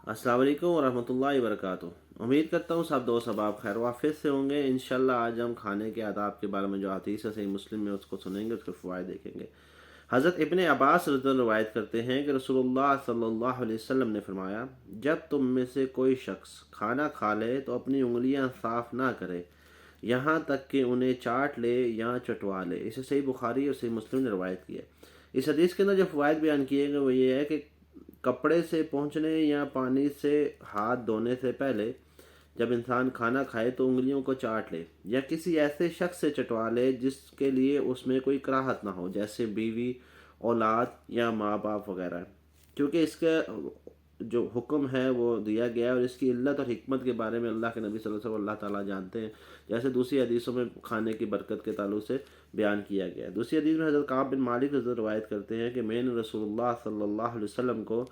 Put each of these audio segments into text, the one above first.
अस्सलाम वालेकुम वरहमतुल्लाहि वबरकातुहू। उम्मीद करता हूँ सब दोस्त अब खैर वाफिस से होंगे। इंशाल्लाह आज हम खाने के आदाब के बारे में जो हदीस है सही मुस्लिम में उसको सुनेंगे, उसके फ़वाइद देखेंगे। हज़रत इब्ने अब्बास रज़ियल्लाहु अन्हु रवायत करते हैं कि रसूलुल्लाह सल्लल्लाहु अलैहि वसल्लम ने फरमाया, जब तुम में से कोई शख्स खाना खा ले तो अपनी उंगलियां साफ ना करे यहाँ तक कि उन्हें चाट ले या चटवा ले। इसे सही बुखारी और सही मुस्लिम ने रवायत किया है। इस हदीस के अंदर जो फ़वाइद बयान किए गए वो ये है कि कपड़े से पहुँचने या पानी से हाथ धोने से पहले जब इंसान खाना खाए तो उंगलियों को चाट ले या किसी ऐसे शख्स से चटवा ले जिसके लिए उसमें कोई कराहत ना हो, जैसे बीवी, औलाद या माँ बाप वगैरह। क्योंकि इसका जो हुक्म है वो दिया गया है और इसकी इल्लत और हिकमत के बारे में अल्लाह के नबी सल्लल्लाहु अलैहि वसल्लम अल्लाह ताला जानते हैं, जैसे दूसरी हदीसों में खाने की बरकत के ताल्लुक से बयान किया गया है। दूसरी हदीस में हज़रत काब बिन मालिक रज़ी रवायत करते हैं कि मैंने रसूलुल्लाह सल्लल्लाहु अलैहि वसल्लम को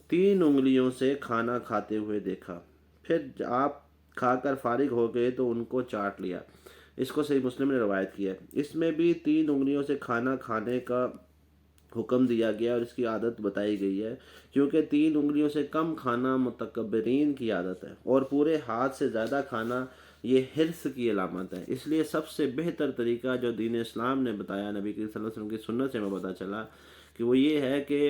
3 उंगलियों से खाना खाते हुए देखा, फिर आप खाकर फारिग हो गए तो उनको चाट लिया। इसको सही मुस्लिम ने रवायत किया है। इसमें भी 3 उंगलियों से खाना खाने का हुक्म दिया गया और इसकी आदत बताई गई है, क्योंकि 3 उंगलियों से कम खाना मुतकब्बिरीन की आदत है और पूरे हाथ से ज़्यादा खाना ये हिर्स की अलामत है। इसलिए सबसे बेहतर तरीका जो दीन इस्लाम ने बताया, नबी करीम सल्लल्लाहु अलैहि वसल्लम की सुन्नत से हमें पता चला कि वो ये है कि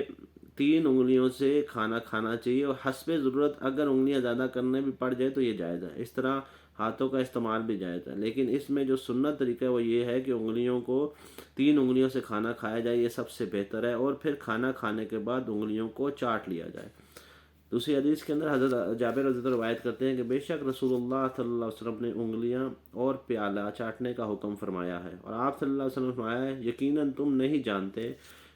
3 उंगलियों से खाना खाना चाहिए और हस्बे ज़रूरत अगर उंगलियां ज़्यादा करने भी पड़ जाए तो ये जायज़ है। इस तरह हाथों का इस्तेमाल भी जायज़ है, लेकिन इसमें जो सुन्नत तरीका है वो ये है कि उंगलियों को 3 उंगलियों से खाना खाया जाए, ये सबसे बेहतर है। और फिर खाना खाने के बाद उंगलियों को चाट लिया जाए। दूसरी हदीस के अंदर हज़रत जाबिर रज़ी अल्लाह अन्हु रवायत करते हैं कि बेशक रसूलुल्लाह सल्लल्लाहु अलैहि वसल्लम ने उंगलियां और प्याला चाटने का हुक्म फरमाया है और आप सल्लल्लाहु अलैहि वसल्लम ने फरमाया है, यकीनन तुम नहीं जानते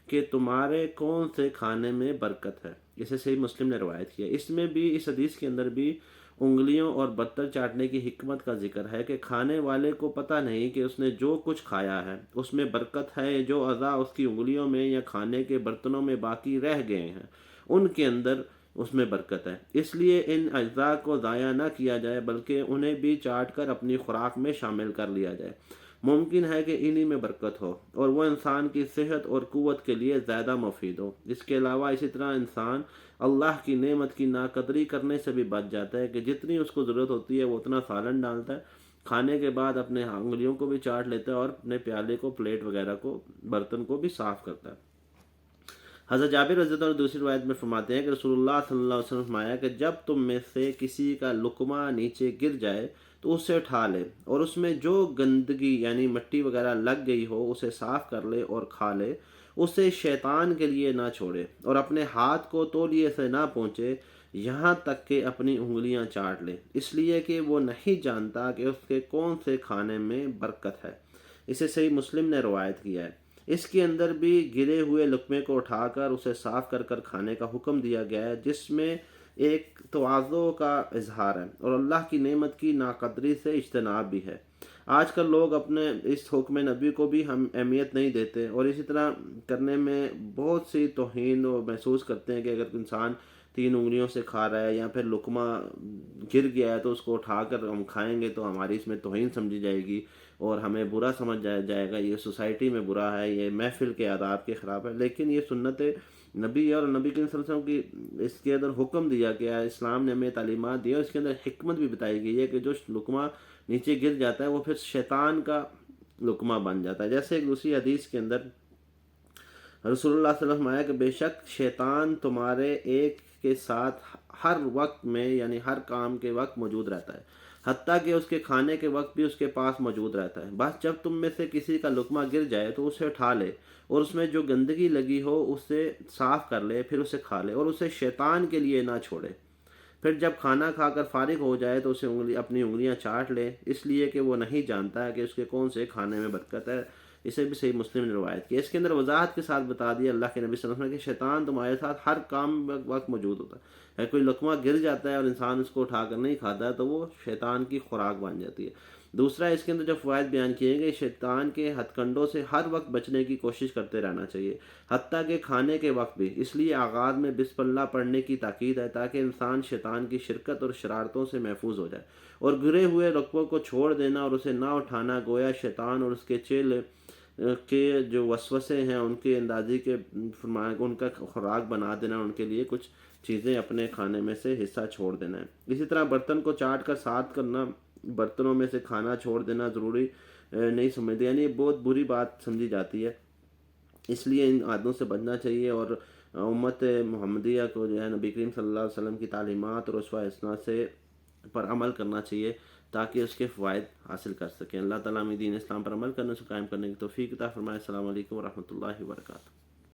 कि तुम्हारे कौन से खाने में बरकत है। इसे सही मुस्लिम ने रवायत किया। इसमें भी, इस हदीस के अंदर भी उंगलियों और बर्तन चाटने की हिकमत का जिक्र है कि खाने वाले को पता नहीं कि उसने जो कुछ खाया है उसमें बरकत है, जो अज़ा उसकी उंगलियों में या खाने के बर्तनों में बाकी रह गए हैं उनके अंदर उसमें बरकत है। इसलिए इन अज्जा को ज़ाया ना किया जाए बल्कि उन्हें भी चाट कर अपनी खुराक में शामिल कर लिया जाए। मुमकिन है कि इन्हीं में बरकत हो और वह इंसान की सेहत और क़ुव्वत के लिए ज़्यादा मुफीद हो। इसके अलावा इसी तरह इंसान अल्लाह की नेमत की नाकदरी करने से भी बच जाता है कि जितनी उसको ज़रूरत होती है वो उतना सालन डालता है, खाने के बाद अपने उंगलियों को भी चाट लेता है और अपने प्याले को, प्लेट वगैरह को, बर्तन को भी साफ़ करता है। हज़रत जाबिर रज़ी अल्लाह अन्हु दूसरी रिवायत में फरमाते हैं कि रसूलुल्लाह सल्लल्लाहु अलैहि वसल्लम ने फरमाया कि जब तुम में से किसी का लुक़मा नीचे गिर जाए तो उसे उठा ले और उसमें जो गंदगी यानी मिट्टी वगैरह लग गई हो उसे साफ़ कर ले और खा ले। उसे शैतान के लिए ना छोड़े और अपने हाथ को तौलिए से ना पहुँचे यहाँ तक कि अपनी उंगलियाँ चाट ले, इसलिए कि वो नहीं जानता कि उसके कौन से खाने में बरकत है। इसे सही मुस्लिम ने रवायत किया है। इसके अंदर भी गिरे हुए लुक़मे को उठाकर उसे साफ़ कर कर खाने का हुक्म दिया गया है, जिसमें एक तवाज़ो का इजहार है और अल्लाह की नेमत की नाकदरी से इज्तनाब भी है। आजकल लोग अपने इस हुक्म नबी को भी हम अहमियत नहीं देते और इसी तरह करने में बहुत सी तौहीन महसूस करते हैं कि अगर इंसान 3 उंगलियों से खा रहा है या फिर लुकमा गिर गया है तो उसको उठाकर हम खाएंगे तो हमारी इसमें तौहीन समझी जाएगी और हमें बुरा समझ जाएगा, ये सोसाइटी में बुरा है, ये महफिल के आदाब के ख़िलाफ़ है। लेकिन ये सुन्नत नबी और नबी के सल्लल्लाहु अलैहि वसल्लम की इसके अंदर हुक्म दिया गया है, इस्लाम ने हमें तालीमात दी है और इसके अंदर हिकमत भी बताई गई है कि जो लुकमा नीचे गिर जाता है वो फिर शैतान का लुकमा बन जाता है। जैसे एक दूसरी हदीस के अंदर रसूलुल्लाह सल्लल्लाहु अलैहि वसल्लम आया कि बेशक शैतान तुम्हारे एक के साथ हर वक्त में यानी हर काम के वक्त मौजूद रहता है, हत्ता कि उसके खाने के वक्त भी उसके पास मौजूद रहता है। बस जब तुम में से किसी का लुकमा गिर जाए तो उसे उठा ले और उसमें जो गंदगी लगी हो उसे साफ़ कर ले, फिर उसे खा ले और उसे शैतान के लिए ना छोड़े। फिर जब खाना खाकर फारिग हो जाए तो उसे अपनी उंगलियां चाट ले, इसलिए कि वो नहीं जानता है कि उसके कौन से खाने में बरकत है। इसे भी सही मुस्लिम ने रवायत की। इसके अंदर वजाहत के साथ बता दिया अल्लाह के नबी सल्लल्लाहु अलैहि वसल्लम कि शैतान तुम्हारे साथ हर काम वक्त मौजूद होता है। कोई लकमा गिर जाता है और इंसान उसको उठाकर नहीं खाता है तो वो शैतान की खुराक बन जाती है। दूसरा, इसके अंदर जो फ़वाइद बयान किए गए, शैतान के हथकंडों से हर वक्त बचने की कोशिश करते रहना चाहिए, हत्ता के खाने के वक्त भी। इसलिए आगाज़ में बिस्मिल्लाह पढ़ने की ताकीद है ताकि इंसान शैतान की शिरकत और शरारतों से महफूज हो जाए। और गिरे हुए रकबों को छोड़ देना और उसे ना उठाना गोया शैतान और उसके चेले के जो वसवसे हैं उनके अंदाज़े के फरमा उनका खुराक बना देना उनके लिए कुछ چیزیں اپنے کھانے میں سے حصہ چھوڑ دینا ہے۔ اسی طرح برتن کو چاٹ کر صاف کرنا، برتنوں میں سے کھانا چھوڑ دینا ضروری نہیں سمجھتے، یعنی یہ بہت بری بات سمجھی جاتی ہے، اس لیے ان عادتوں سے بچنا چاہیے، اور امت محمدیہ کو جو ہے نبی کریم صلی اللہ علیہ وسلم کی تعلیمات اور اسوہ حسنہ سے پر عمل کرنا چاہیے تاکہ اس کے فوائد حاصل کر سکیں۔ اللہ تعالیٰ ہمیں دین اسلام پر عمل کرنے سے قائم کرنے کی توفیق عطا فرمائے۔ السلام علیکم ورحمۃ اللہ وبرکاتہ۔